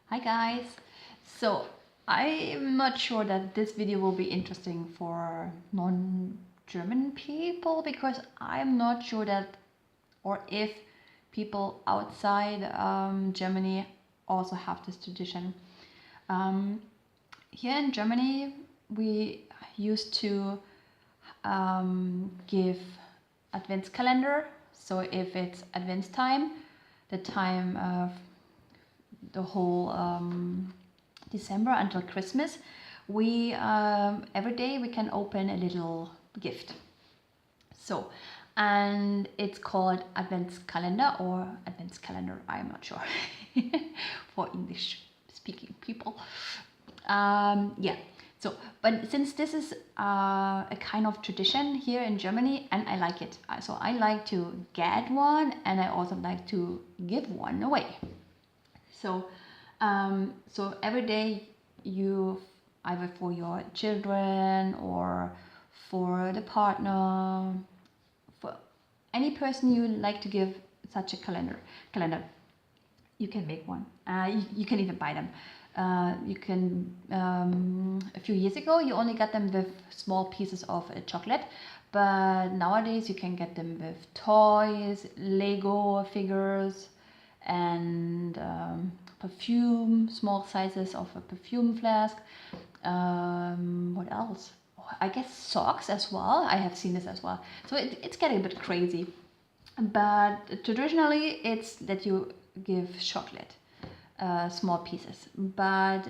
Hi guys! So I'm not sure that this video will be interesting for non-German people because I'm not sure that or if people outside Germany also have this tradition. Um, Here in Germany we used to give advents calendar. So if it's advents time, the time of the whole December until Christmas, we every day we can open a little gift. So, and it's called Advents Calendar or Advents Calendar. I'm not sure for English speaking people. Yeah. So, but since this is a kind of tradition here in Germany, and I like it, so I like to get one, and I also like to give one away. So, so every day you either for your children or for the partner, for any person you like to give such a calendar, you can make one. You can even buy them. You can. A few years ago, you only got them with small pieces of chocolate, but nowadays you can get them with toys, Lego figures, and perfume, small sizes of a perfume flask. What else? Oh, I guess socks as well. I have seen this as well. So it's getting a bit crazy. But traditionally, it's that you give chocolate, small pieces. But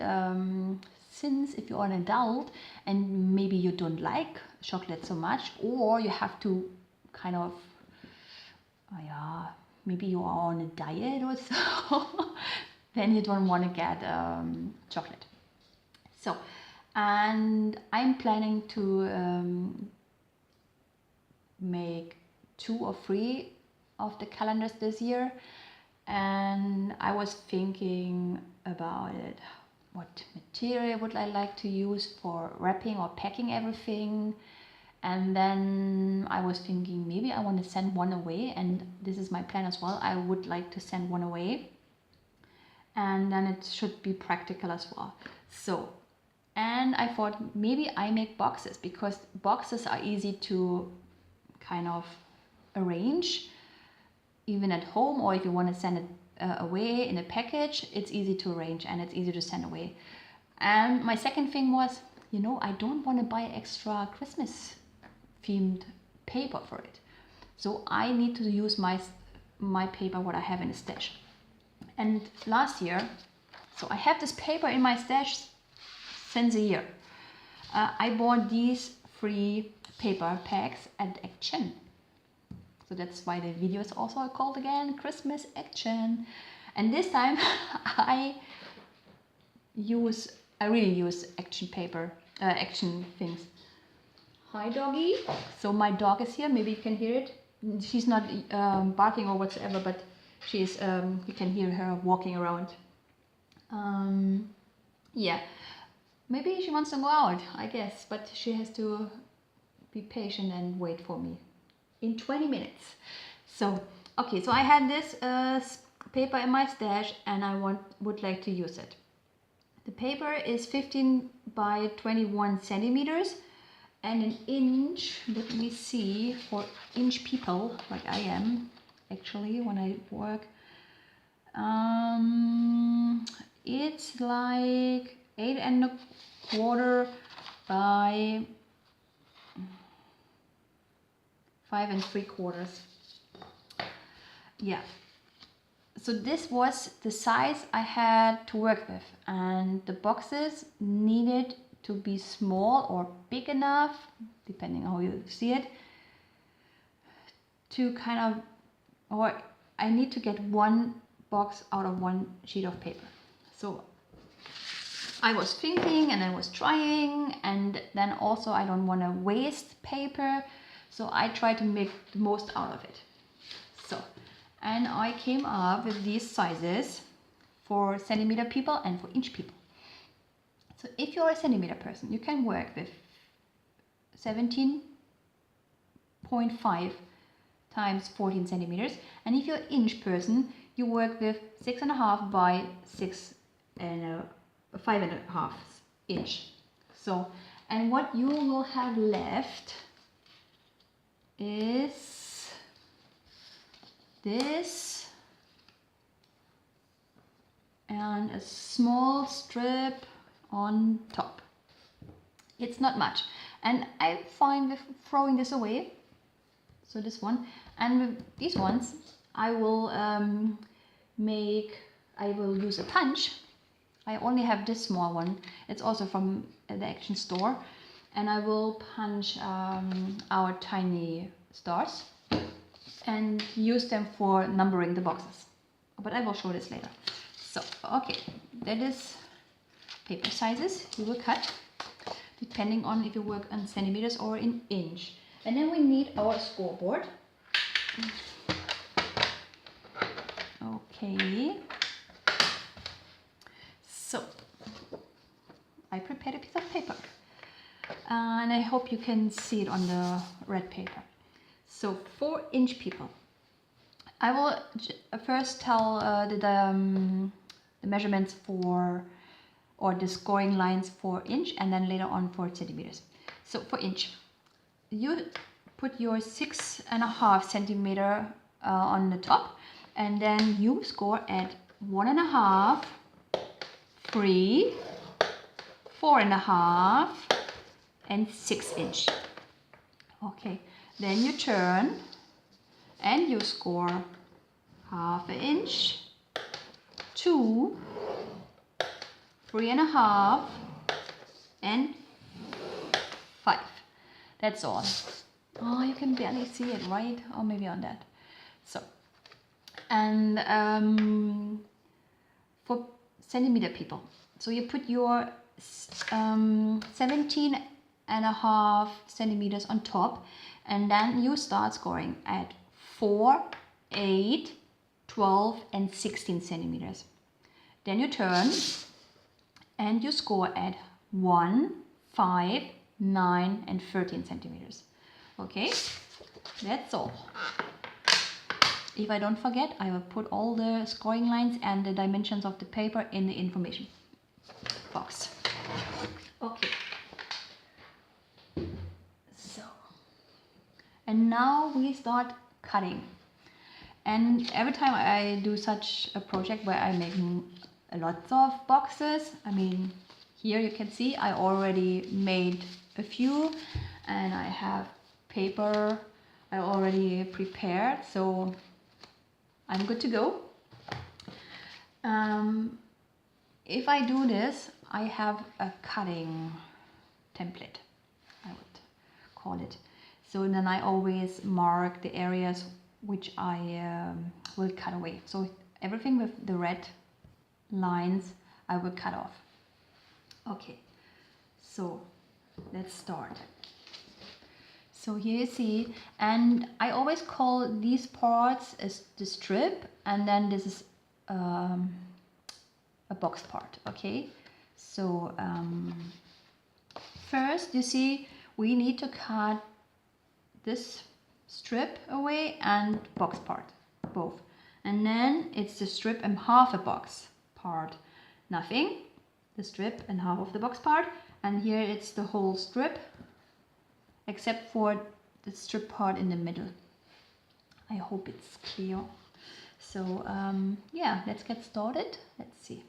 since if you're an adult and maybe you don't like chocolate so much, or you have to kind of, yeah, maybe you are on a diet or so, then you don't want to get chocolate. So, and I'm planning to make 2 or 3 of the calendars this year, and I was thinking about it. What material would I like to use for wrapping or packing everything? And then I was thinking maybe I want to send one away, and this is my plan as well. I would like to send one away, and then it should be practical as well. So, and I thought maybe I make boxes because boxes are easy to kind of arrange even at home, or if you want to send it away in a package, it's easy to arrange and it's easy to send away. And my second thing was, I don't want to buy extra Christmas themed paper for it, so I need to use my paper what I have in the stash. And last year, so I have this paper in my stash since a year. I bought these 3 paper packs at Action. So that's why the video is also called again Christmas Action. And this time I really use Action paper, Action things. Hi doggy. So my dog is here, maybe you can hear it. She's not barking or whatsoever, but she's you can hear her walking around. Yeah, maybe she wants to go out, I guess, but she has to be patient and wait for me in 20 minutes. So, okay, so I had this paper in my stash and I would like to use it. The paper is 15 by 21 centimeters and an inch. Let me see, for inch people like I am actually when I work, it's like 8¼ by 5¾ yeah. So this was the size I had to work with, and the boxes needed to be small or big enough, depending on how you see it, to kind of, or I need to get one box out of one sheet of paper. So I was thinking and I was trying, and then also I don't want to waste paper, so I try to make the most out of it. So, and I came up with these sizes for centimeter people and for inch people. So if you're a centimeter person, you can work with 17.5 times 14 centimeters, and if you're an inch person, you work with 6½ by 6 5.5 inch. So, and what you will have left is this and a small strip on top. It's not much, and I'm fine with throwing this away. So this one, and with these ones I will use a punch. I only have this small one. It's also from the Action store, and I will punch our tiny stars and use them for numbering the boxes. But I will show this later. So, okay, that is paper sizes you will cut, depending on if you work on centimeters or in inch. And then we need our scoreboard. Okay. So, I prepared a piece of paper. And I hope you can see it on the red paper. So, 4-inch people. I will first tell the measurements for, or the scoring lines for inch, and then later on for centimeters. So, for inch, you put your 6.5 centimeter on the top, and then you score at 1.5, 3, 4.5, and 6 inch. Okay, then you turn and you score 1/2 inch, 2, 3.5, and 5. That's all. Oh, you can barely see it, right? Or maybe on that. So, and for centimeter people, so you put your 17.5 centimeters on top, and then you start scoring at 4, 8, 12, and 16 centimeters. Then you turn and you score at 1, 5, 9, and 13 centimeters. Okay, that's all. If I don't forget, I will put all the scoring lines and the dimensions of the paper in the information box. Okay. So, and now we start cutting. And every time I do such a project where I make lots of boxes, I mean, here you can see I already made a few, and I have paper I already prepared, so I'm good to go. If I do this, I have a cutting template, I would call it. So then I always mark the areas which I will cut away. So everything with the red lines I will cut off. Okay, so let's start. So here you see, and I always call these parts as the strip, and then this is a box part. Okay, so first you see we need to cut this strip away and box part, both, and then it's the strip and half a box part, nothing, the strip and half of the box part, and here it's the whole strip except for the strip part in the middle. I hope it's clear. So yeah, let's get started. Let's see.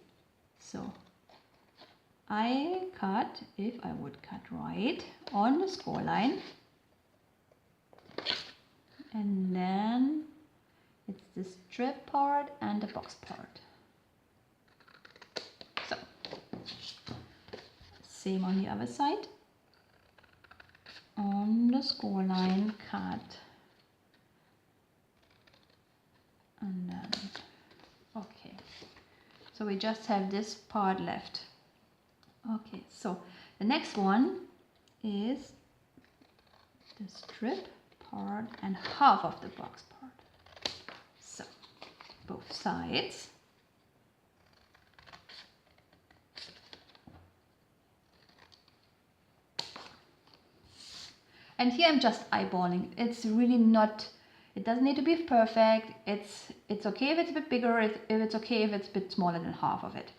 So I cut, if I would cut right on the score line, and then it's the strip part and the box part. So same on the other side. On the score line, cut, and then okay, so we just have this part left. Okay, so the next one is the strip part and half of the box part. So both sides. And here I'm just eyeballing. It's really not, it doesn't need to be perfect. It's okay if it's a bit bigger, if it's okay if it's a bit smaller than half of it.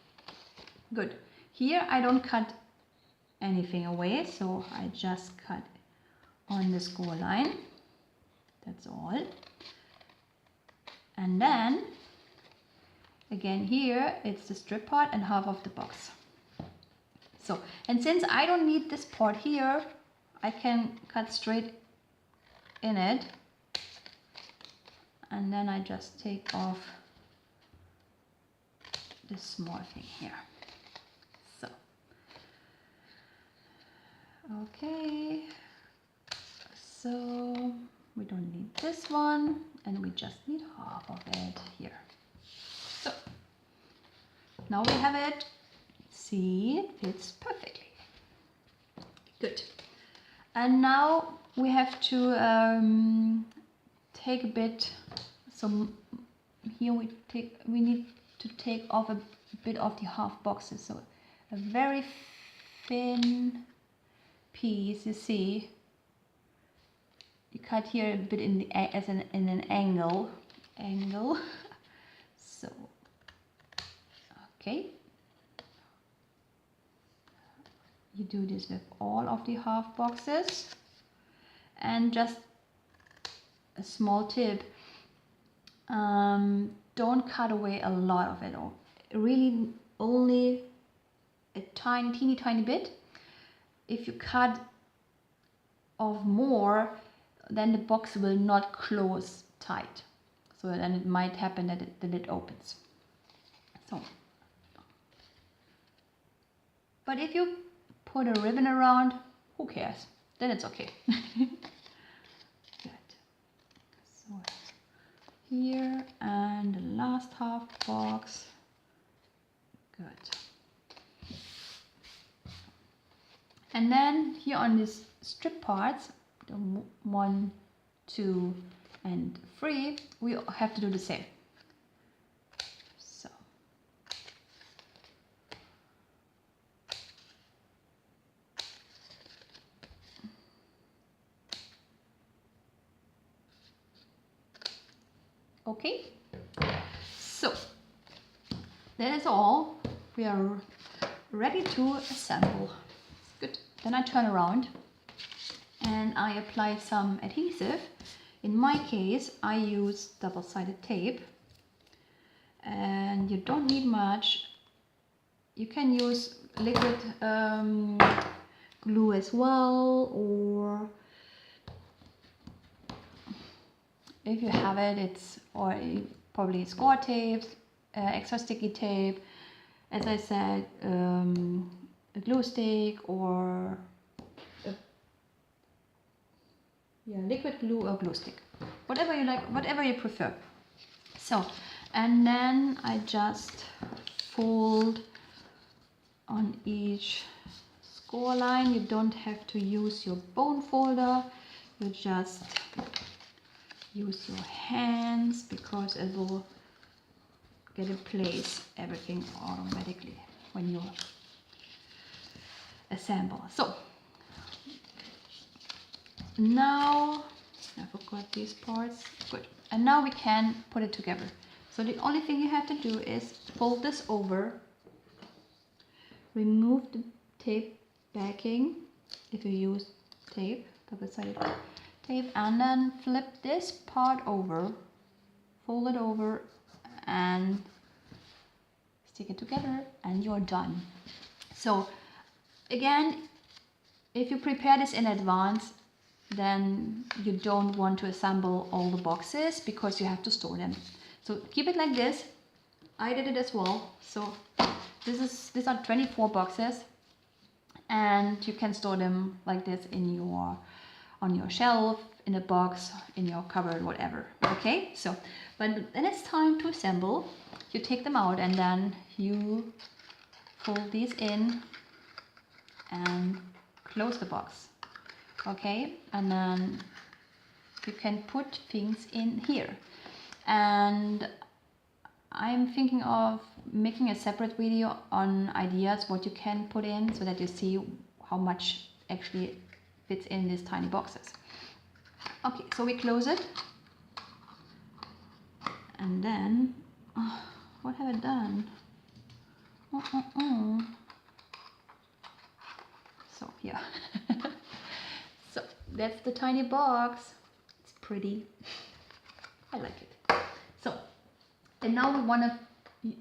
Good. Here I don't cut anything away, so I just cut on the score line. That's all. And then again here it's the strip part and half of the box. So, and since I don't need this part here, I can cut straight in it, and then I just take off this small thing here. So, okay, so we don't need this one, and we just need half of it here. So now we have it. See, it fits perfectly. Good. And now we have to take a bit. So here we need to take off a bit of the half boxes. So a very thin piece. You see, you cut here a bit in the in an angle. So okay. You do this with all of the half boxes, and just a small tip, don't cut away a lot of it, or really only a teeny bit. If you cut off more, then the box will not close tight, so then it might happen that the lid opens. So, but if you put a ribbon around, who cares? Then it's okay. Good. So here, and the last half box. Good. And then here on these strip parts, the 1, 2, and 3, we have to do the same. So. Okay, so that is all. We are ready to assemble. Good. Then I turn around and I apply some adhesive. In my case, I use double-sided tape, and you don't need much. You can use liquid glue as well, or if you have it, probably score tape, extra sticky tape, as I said, a glue stick, or liquid glue or glue stick, whatever you like, whatever you prefer. So, and then I just fold on each score line. You don't have to use your bone folder, you just use your hands, because it will get in place everything automatically when you assemble. So now I forgot these parts. Good. And now we can put it together. So the only thing you have to do is fold this over, remove the tape backing if you use tape, double-sided tape, and then flip this part over, fold it over, and stick it together, and you're done. So again, if you prepare this in advance, then you don't want to assemble all the boxes because you have to store them. So keep it like this. I did it as well. So these are 24 boxes, and you can store them like this in on your shelf, in a box, in your cupboard, whatever. Okay, so but then it's time to assemble. You take them out, and then you fold these in and close the box. Okay, and then you can put things in here. And I'm thinking of making a separate video on ideas what you can put in, so that you see how much actually fits in these tiny boxes. Okay, so we close it, and then what have I done? So yeah. So that's the tiny box. It's pretty. I like it. So, and now we want to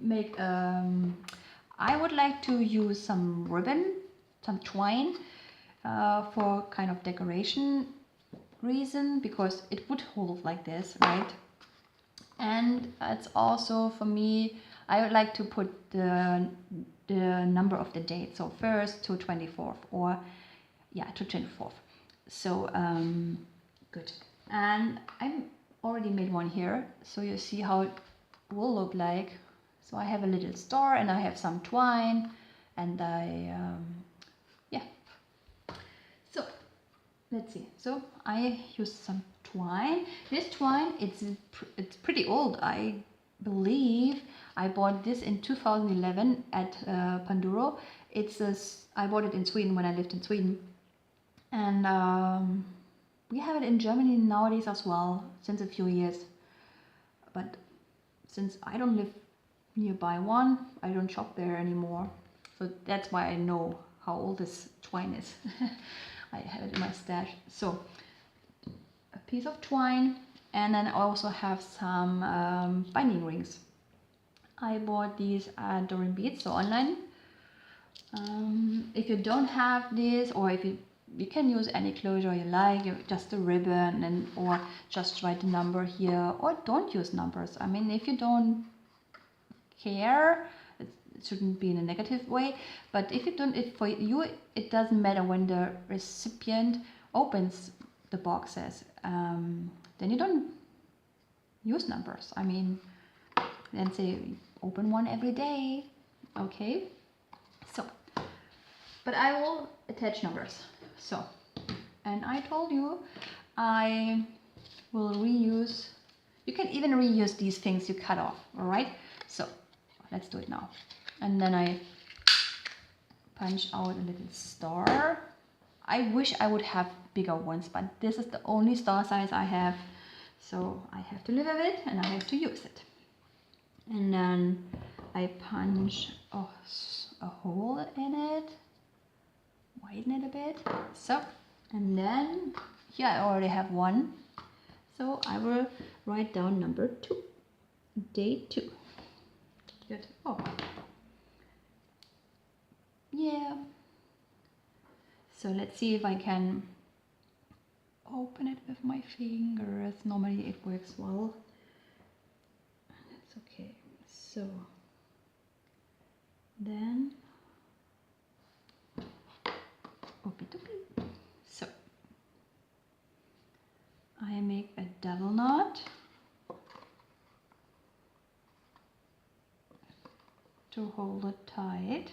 make, I would like to use some ribbon, some twine, for kind of decoration reason, because it would hold like this, right? And it's also for me, I would like to put the number of the date, so 1st to 24th, or yeah, to 24th. So good. And I already made one here, so you see how it will look like. So I have a little star and I have some twine, and I yeah. So let's see. So I used some twine. This twine, it's pretty old. I believe I bought this in 2011 at Panduro. I bought it in Sweden when I lived in Sweden, and we have it in Germany nowadays as well since a few years. But since I don't live nearby one, I don't shop there anymore. So that's why I know how old this twine is. I have it in my stash. So a piece of twine, and then I also have some binding rings. I bought these at Doreen Beads, so online. If you don't have this, or if you can use any closure you like, just a ribbon, and or just write the number here, or don't use numbers. I mean, if you don't care, it shouldn't be in a negative way, but if you don't, for you it doesn't matter when the recipient opens the boxes, then you don't use numbers. I mean, then say open one every day, okay? So, but I will attach numbers. So, and I told you I will reuse, you can even reuse these things you cut off, all right? So let's do it now. And then I punch out a little star. I wish I would have bigger ones, but this is the only star size I have, so I have to live with it and I have to use it. And then I punch a hole in it, widen it a bit, so, and then here I already have one, so I will write down number 2, day 2. Good. Oh, yeah. So let's see if I can open it with my fingers. Normally it works well. That's okay. So then, okie-dokie. So I make a double knot to hold it tight.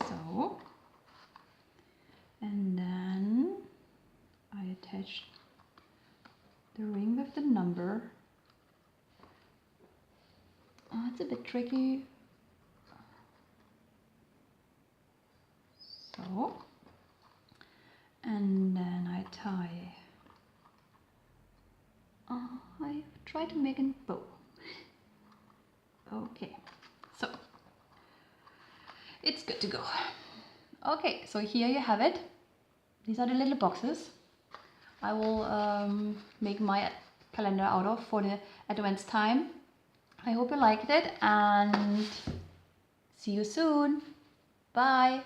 So, and then I attach the ring with the number. Oh, it's a bit tricky. So, and then I tie. I try to make a bow. Okay, so it's good to go. Okay, so here you have it. These are the little boxes I will make my calendar out of for the Advent time. I hope you liked it, and see you soon. Bye.